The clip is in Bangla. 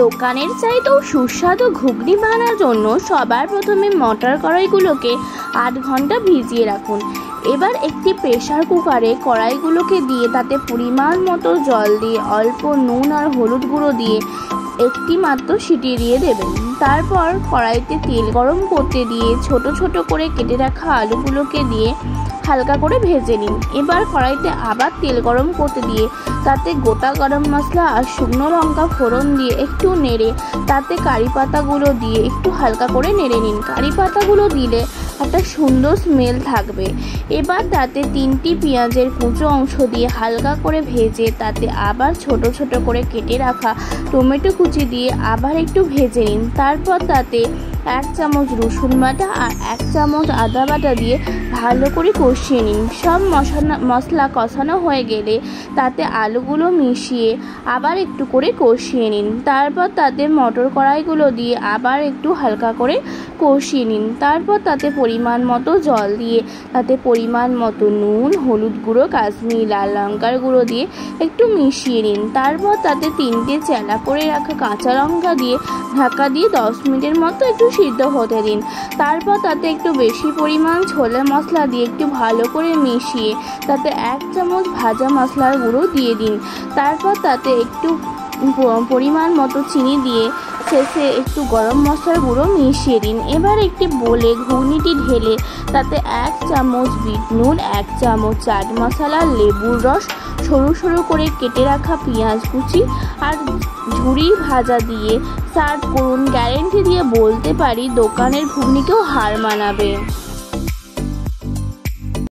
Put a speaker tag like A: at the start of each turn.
A: দোকানের চাইতেও সুস্বাদু ঘুগনি বানানোর জন্য সবার প্রথমে মটর কড়াইগুলোকে 8 ঘন্টা ভিজিয়ে রাখুন। এবার একটি প্রেসার কুকারে কড়াইগুলোকে দিয়ে তাতে পরিমাণ মতো জল দিয়ে অল্প নুন আর হলুদ গুঁড়ো দিয়ে একটি মাত্র সিটি দিয়ে দেবেন। তারপর কড়াইতে তেল গরম করতে দিয়ে ছোট ছোট করে কেটে রাখা আলুগুলোকে দিয়ে হালকা করে ভেজে নিন। এবার কড়াইতে আবার তেল গরম করতে দিয়ে তাতে গোটা গরম মশলা আর শুকনো লঙ্কা ফোড়ন দিয়ে একটু নেড়ে তাতে কারি পাতাগুলো দিয়ে একটু হালকা করে নেড়ে নিন। কারি পাতাগুলো দিলে একটা সুন্দর স্মেল থাকবে। এবার তাতে 3টি পেঁয়াজের কুচো অংশ দিয়ে হালকা করে ভেজে তাতে আবার ছোট ছোট করে কেটে রাখা টমেটো কুচি দিয়ে আবার একটু ভেজে নিন। তারপর তাতে 1 চামচ রসুন বাটা আর 1 চামচ আদা বাটা দিয়ে ভালো করে কষিয়ে নিন। সব মশলা কষানো হয়ে গেলে তাতে আলুগুলো মিশিয়ে আবার একটু করে কষিয়ে নিন। তারপর তাতে মটর কড়াইগুলো দিয়ে আবার একটু হালকা করে কষিয়ে নিন। তারপর তাতে পরিমাণ মতো জল দিয়ে তাতে পরিমাণ মতো নুন, হলুদ গুঁড়ো, কাশ্মীরি লাল লঙ্কার গুঁড়ো দিয়ে একটু মিশিয়ে নিন। তারপর তাতে 3টে চেলা করে রাখা কাঁচা লঙ্কা দিয়ে ঢাকা দিয়ে 10 মিনিটের মতো একটু সিদ্ধ হতে দিন। তারপর তাতে একটু বেশি পরিমাণ ছোলা মশলা দিয়ে একটু ভালো করে মিশিয়ে তাতে 1 চামচ ভাজা মশলার গুঁড়ো দিয়ে দিন। তারপর তাতে একটু পরিমাণ মতো চিনি দিয়ে শেষে একটু গরম মশলার গুঁড়ো মিশিয়ে দিন। এবার একটি বোলে ঘুগনিটি ঢেলে তাতে 1 চামচ বিট নুন, 1 চামচ চাট মশলা, লেবুর রস, সরু সরু করে কেটে রাখা পেঁয়াজ কুচি আর ঝুরি ভাজা দিয়ে সার্ভ করুন। গ্যারেন্টি দিয়ে বলতে পারি দোকানের ঘুগনিকেও হার মানাবে।